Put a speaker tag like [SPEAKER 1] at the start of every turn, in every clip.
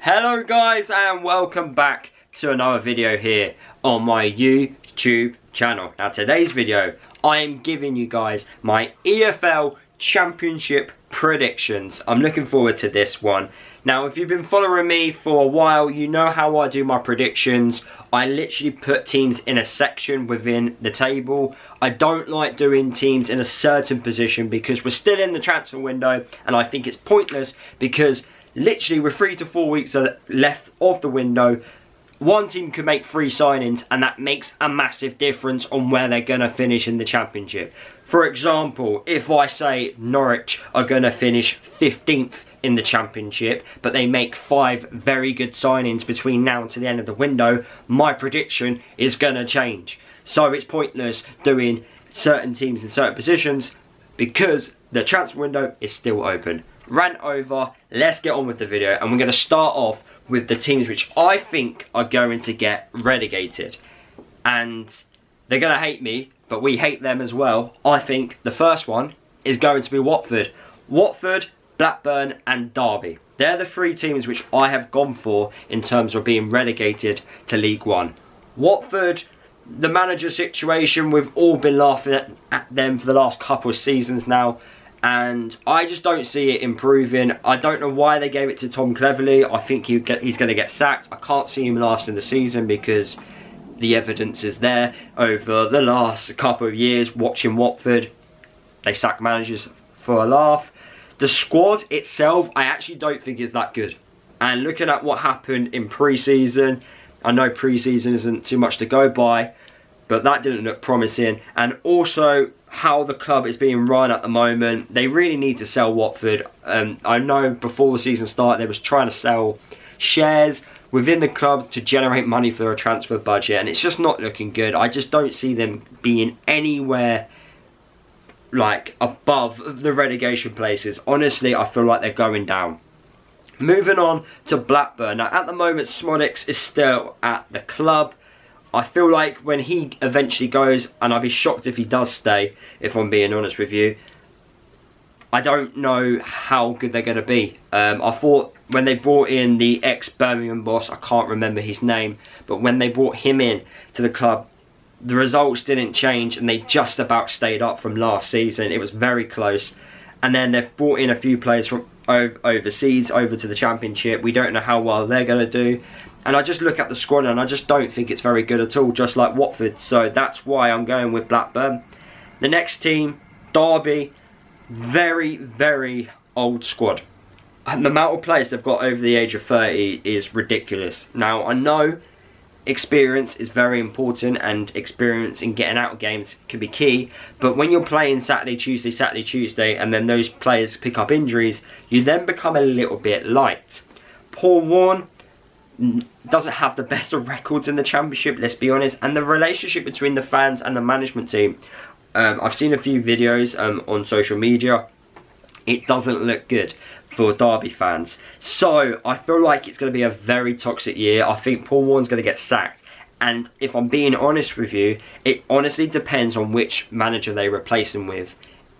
[SPEAKER 1] Hello guys, and welcome back to another video here on my YouTube channel. Now today's video, I am giving you guys my EFL Championship predictions. I'm looking forward to this one. Now if you've been following me for a while, you know how I do my predictions. I literally put teams in a section within the table. I don't like doing teams in a certain position because we're still in the transfer window, and I think it's pointless because literally with 3 to 4 weeks left of the window, one team could make 3 signings and that makes a massive difference on where they're going to finish in the Championship. For example, if I say Norwich are going to finish 15th in the Championship, but they make 5 very good signings between now and to the end of the window, my prediction is going to change. So it's pointless doing certain teams in certain positions because the transfer window is still open. Rant over, let's get on with the video, and we're going to start off with the teams which I think are going to get relegated. And they're going to hate me, but we hate them as well. I think the first one is going to be Watford. Watford, Blackburn and Derby. They're the 3 teams which I have gone for in terms of being relegated to League One. Watford, the manager situation, we've all been laughing at them for the last couple of seasons now, and I just don't see it improving. I don't know why they gave it to Tom Cleverley. I think he's going to get sacked. I can't see him lasting the season because the evidence is there over the last couple of years watching Watford. They sack managers for a laugh. The squad itself, I actually don't think is that good. And looking at what happened in pre-season, I know pre-season isn't too much to go by, but that didn't look promising. And also how the club is being run at the moment, they really need to sell Watford. I know before the season started they was trying to sell shares within the club to generate money for a transfer budget, and it's just not looking good. I just don't see them being anywhere like above the relegation places. Honestly, I feel like they're going down. Moving on to Blackburn. Now at the moment Smodix is still at the club. I feel like when he eventually goes, and I'd be shocked if he does stay, if I'm being honest with you, I don't know how good they're going to be. I thought when they brought in the ex-Birmingham boss, I can't remember his name, but when they brought him in to the club, the results didn't change and they just about stayed up from last season. It was very close. And then they've brought in a few players from overseas over to the Championship. We don't know how well they're going to do. And I just look at the squad and I just don't think it's very good at all, just like Watford. So that's why I'm going with Blackburn. The next team, Derby, very, very old squad. And the amount of players they've got over the age of 30 is ridiculous. Now, I know experience is very important and experience in getting out of games can be key, but when you're playing Saturday, Tuesday, and then those players pick up injuries, you then become a little bit light. Paul Warne doesn't have the best of records in the Championship, let's be honest, and the relationship between the fans and the management team, I've seen a few videos on social media. It doesn't look good for Derby fans. So I feel like it's going to be a very toxic year. I think Paul Warne's going to get sacked. And if I'm being honest with you, it honestly depends on which manager they replace him with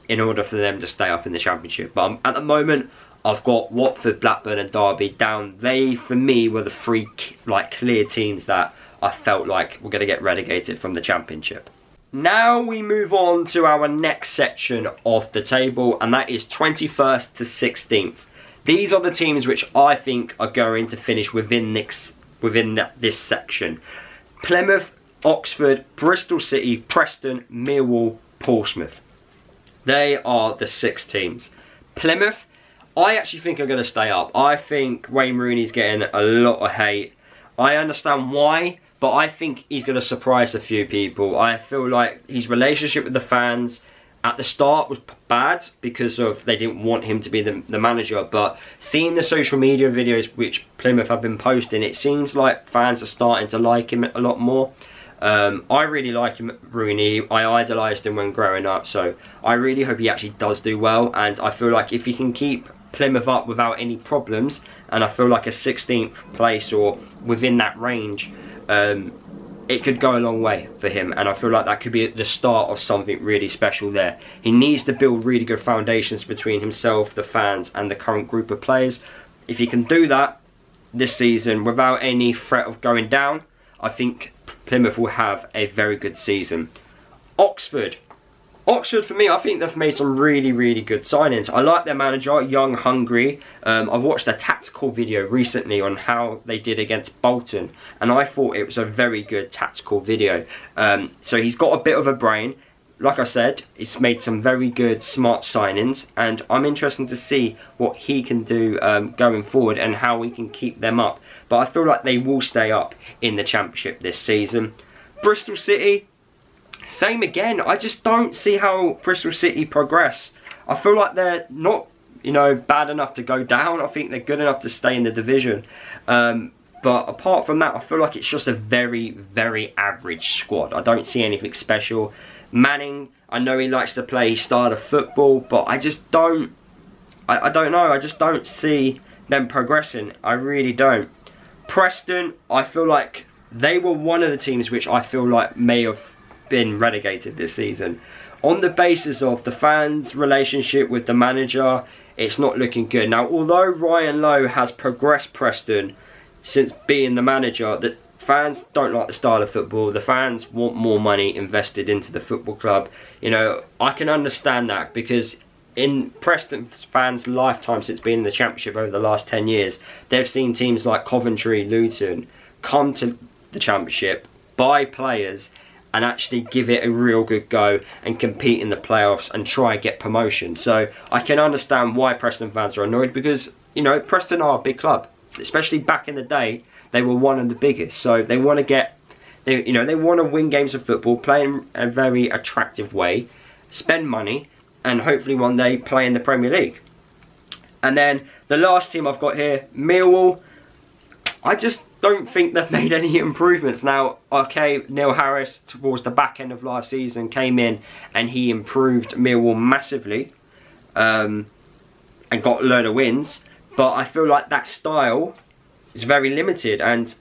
[SPEAKER 1] in order for them to stay up in the Championship. But at the moment, I've got Watford, Blackburn and Derby down. They, for me, were the 3 clear teams that I felt like were going to get relegated from the Championship. Now we move on to our next section of the table, and that is 21st to 16th. These are the teams which I think are going to finish within this section. Plymouth, Oxford, Bristol City, Preston, Millwall, Portsmouth. They are the 6 teams. Plymouth, I actually think are going to stay up. I think Wayne Rooney's getting a lot of hate. I understand why, but I think he's going to surprise a few people. I feel like his relationship with the fans at the start was bad because of they didn't want him to be the manager, but seeing the social media videos which Plymouth have been posting, it seems like fans are starting to like him a lot more. I really like him, Rooney. I idolised him when growing up, so I really hope he actually does do well, and I feel like if he can keep Plymouth up without any problems, and I feel like a 16th place or within that range, it could go a long way for him, and I feel like that could be the start of something really special there. He needs to build really good foundations between himself, the fans and the current group of players. If he can do that, this season without any threat of going down, I think Plymouth will have a very good season. Oxford. Oxford, for me, I think they've made some really, really good signings. I like their manager, young, hungry. I watched a tactical video recently on how they did against Bolton, and I thought it was a very good tactical video. So he's got a bit of a brain. Like I said, he's made some very good, smart signings, and I'm interested to see what he can do going forward and how we can keep them up. But I feel like they will stay up in the Championship this season. Bristol City, same again. I just don't see how Bristol City progress. I feel like they're not, you know, bad enough to go down. I think they're good enough to stay in the division. But apart from that, I feel like it's just a very, very average squad. I don't see anything special. Manning, I know he likes to play his style of football, but I just don't, I don't know, I just don't see them progressing. I really don't. Preston, I feel like they were one of the teams which I feel like may have been relegated this season. On the basis of the fans' relationship with the manager, it's not looking good. Now, although Ryan Lowe has progressed Preston since being the manager, the fans don't like the style of football. The fans want more money invested into the football club. You know, I can understand that, because in Preston fans' lifetime since being in the Championship over the last 10 years, they've seen teams like Coventry, Luton come to the Championship, buy players, and actually give it a real good go and compete in the playoffs and try and get promotion. So I can understand why Preston fans are annoyed, because, you know, Preston are a big club. Especially back in the day, they were one of the biggest. So they want to get, they want to win games of football, play in a very attractive way, spend money, and hopefully one day play in the Premier League. And then the last team I've got here, Millwall. I just don't think they've made any improvements. Now, okay, Neil Harris towards the back end of last season came in and he improved Millwall massively and got a load of wins. But I feel like that style is very limited, and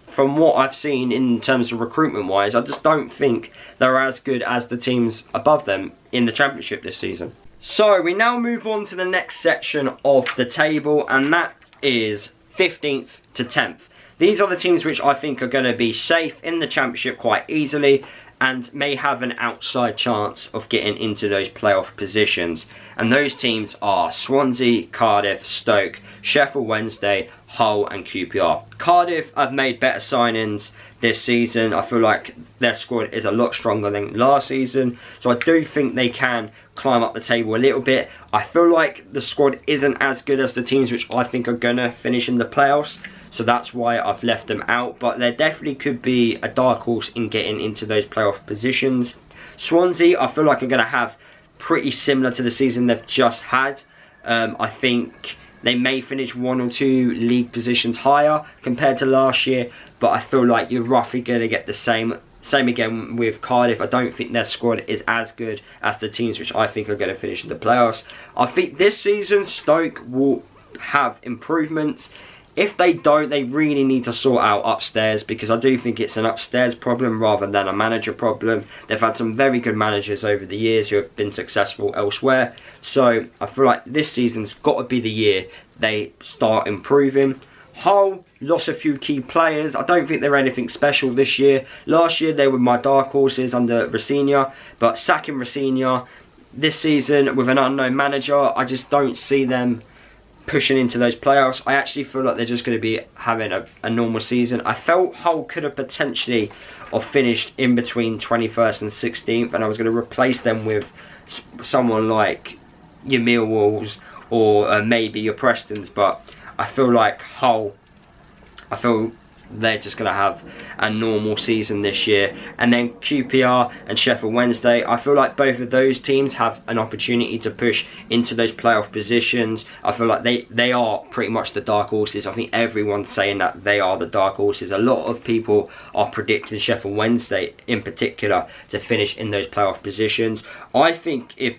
[SPEAKER 1] from what I've seen in terms of recruitment wise, I just don't think they're as good as the teams above them in the Championship this season. So we now move on to the next section of the table, and that is 15th to 10th. These are the teams which I think are going to be safe in the Championship quite easily and may have an outside chance of getting into those playoff positions. And those teams are Swansea, Cardiff, Stoke, Sheffield Wednesday, Hull and QPR. Cardiff have made better signings this season. I feel like their squad is a lot stronger than last season. So I do think they can climb up the table a little bit. I feel like the squad isn't as good as the teams which I think are going to finish in the playoffs. So that's why I've left them out. But there definitely could be a dark horse in getting into those playoff positions. Swansea, I feel like are going to have pretty similar to the season they've just had. I think they may finish 1 or 2 league positions higher compared to last year. But I feel like you're roughly going to get the same again with Cardiff. I don't think their squad is as good as the teams which I think are going to finish in the playoffs. I think this season Stoke will have improvements. If they don't, they really need to sort out upstairs, because I do think it's an upstairs problem rather than a manager problem. They've had some very good managers over the years who have been successful elsewhere. So I feel like this season's got to be the year they start improving. Hull lost a few key players. I don't think they're anything special this year. Last year they were my dark horses under Rosenior, but sacking Rosenior this season with an unknown manager, I just don't see them pushing into those playoffs. I actually feel like they're just going to be having a normal season. I felt Hull could have potentially finished in between 21st and 16th, and I was going to replace them with someone like your Millwalls or maybe your Prestons, but I feel like Hull, I feel they're just going to have a normal season this year. And then QPR and Sheffield Wednesday, I feel like both of those teams have an opportunity to push into those playoff positions. I feel like they are pretty much the dark horses. I think everyone's saying that they are the dark horses. A lot of people are predicting Sheffield Wednesday in particular to finish in those playoff positions. I think if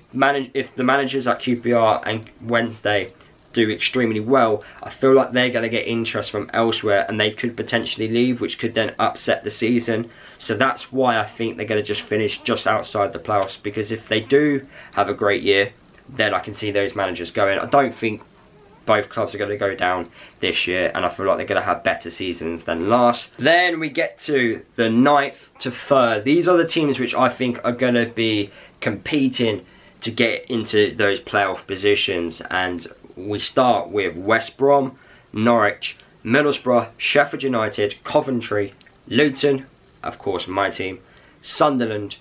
[SPEAKER 1] the managers at QPR and Wednesday do extremely well, I feel like they're going to get interest from elsewhere and they could potentially leave, which could then upset the season. So that's why I think they're going to just finish just outside the playoffs, because if they do have a great year, then I can see those managers going. I don't think both clubs are going to go down this year, and I feel like they're going to have better seasons than last. Then we get to the 9th to 3rd. These are the teams which I think are going to be competing to get into those playoff positions, and we start with West Brom, Norwich, Middlesbrough, Sheffield United, Coventry, Luton, of course my team, Sunderland.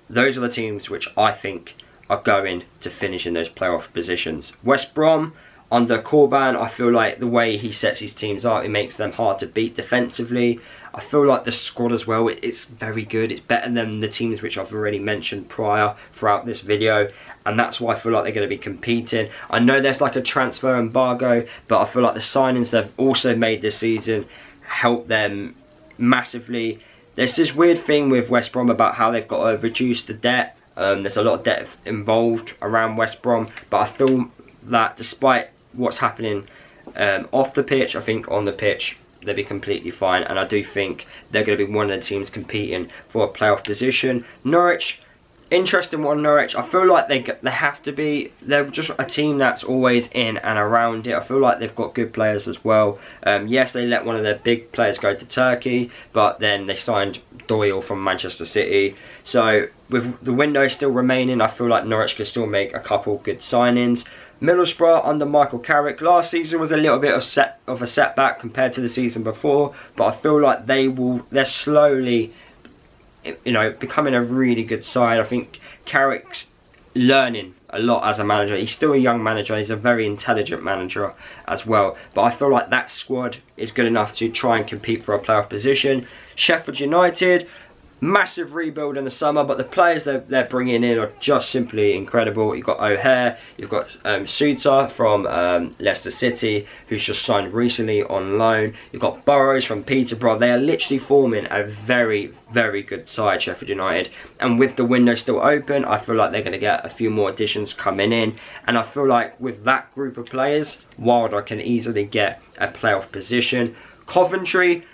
[SPEAKER 1] Those are the teams which I think are going to finish in those playoff positions. West Brom, under Corban, I feel like the way he sets his teams up, it makes them hard to beat defensively. I feel like the squad as well, it's very good. It's better than the teams which I've already mentioned prior throughout this video, and that's why I feel like they're going to be competing. I know there's like a transfer embargo, but I feel like the signings they've also made this season help them massively. There's this weird thing with West Brom about how they've got to reduce the debt. There's a lot of debt involved around West Brom, but I feel that despite what's happening off the pitch, I think on the pitch they'll be completely fine, and I do think they're going to be one of the teams competing for a playoff position. Norwich, interesting one. Norwich, I feel like they have to be. They're just a team that's always in and around it. I feel like they've got good players as well. Yes, they let one of their big players go to Turkey, but then they signed Doyle from Manchester City. So with the window still remaining, I feel like Norwich can still make a couple good signings. Middlesbrough under Michael Carrick, last season was a little bit of a setback compared to the season before, but I feel like they're slowly, you know, becoming a really good side. I think Carrick's learning a lot as a manager. He's still a young manager, he's a very intelligent manager as well, but I feel like that squad is good enough to try and compete for a playoff position. Sheffield United, massive rebuild in the summer, but the players they're bringing in are just simply incredible. You've got O'Hare, you've got Suter from Leicester City, who's just signed recently on loan. You've got Burrows from Peterborough. They are literally forming a very, very good side, Sheffield United. And with the window still open, I feel like they're going to get a few more additions coming in. And I feel like with that group of players, Wilder can easily get a playoff position. Coventry,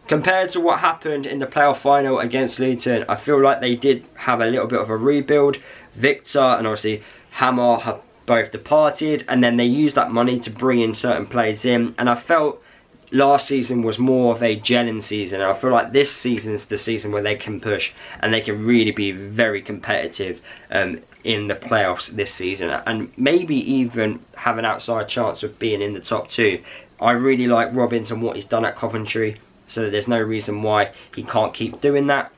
[SPEAKER 1] compared to what happened in the playoff final against Luton, I feel like they did have a little bit of a rebuild. Victor and obviously Hammer have both departed, and then they used that money to bring in certain players in, and I felt last season was more of a gelling season, and I feel like this season is the season where they can push and they can really be very competitive in the playoffs this season, and maybe even have an outside chance of being in the top 2. I really like Robbins and what he's done at Coventry, so there's no reason why he can't keep doing that.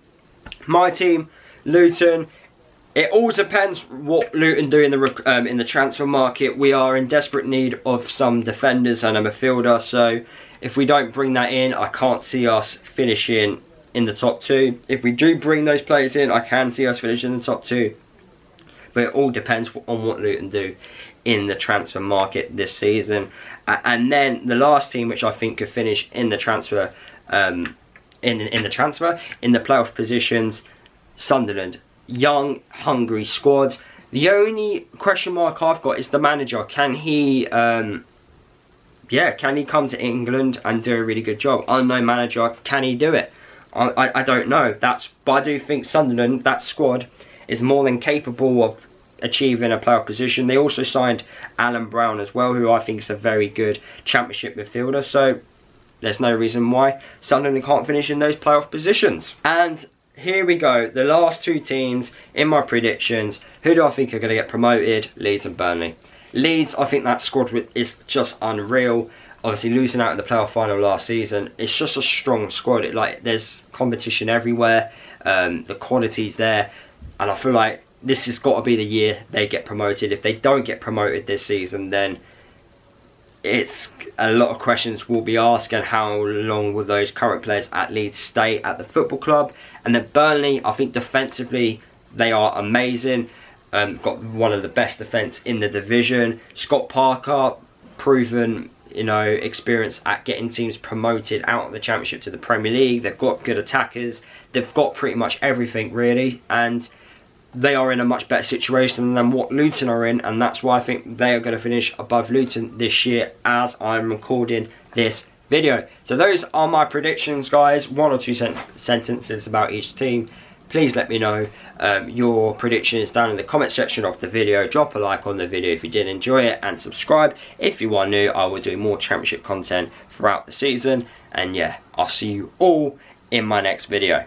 [SPEAKER 1] My team, Luton. It all depends what Luton do in the transfer market. We are in desperate need of some defenders and a midfielder, so if we don't bring that in, I can't see us finishing in the top 2. If we do bring those players in, I can see us finishing in the top 2. But it all depends on what Luton do in the transfer market this season. And then the last team which I think could finish in the transfer in the playoff positions, Sunderland. Young, hungry squad. The only question mark I've got is the manager. Can he can he come to England and do a really good job? Unknown manager, can he do it? I don't know. But I do think Sunderland, that squad, is more than capable of achieving a playoff position. They also signed Alan Brown as well, who I think is a very good championship midfielder. So there's no reason why Sunderland can't finish in those playoff positions. And here we go, the last 2 teams in my predictions. Who do I think are going to get promoted? Leeds and Burnley. Leeds, I think that squad is just unreal. Obviously losing out in the playoff final last season, it's just a strong squad. There's competition everywhere, the quality's there, and I feel like this has got to be the year they get promoted. If they don't get promoted this season, then it's a lot of questions will be asked, and how long will those current players at Leeds stay at the football club. And then Burnley, I think defensively they are amazing. Got one of the best defence in the division. Scott Parker, proven experience at getting teams promoted out of the Championship to the Premier League. They've got good attackers. They've got pretty much everything really, and they are in a much better situation than what Luton are in, and that's why I think they are going to finish above Luton this year as I'm recording this video. So those are my predictions, guys. 1 or 2 sentences about each team. please let me know your predictions down in the comment section of the video. Drop a like on the video if you did enjoy it, and subscribe if you are new. I will do more championship content throughout the season, and yeah, I'll see you all in my next video.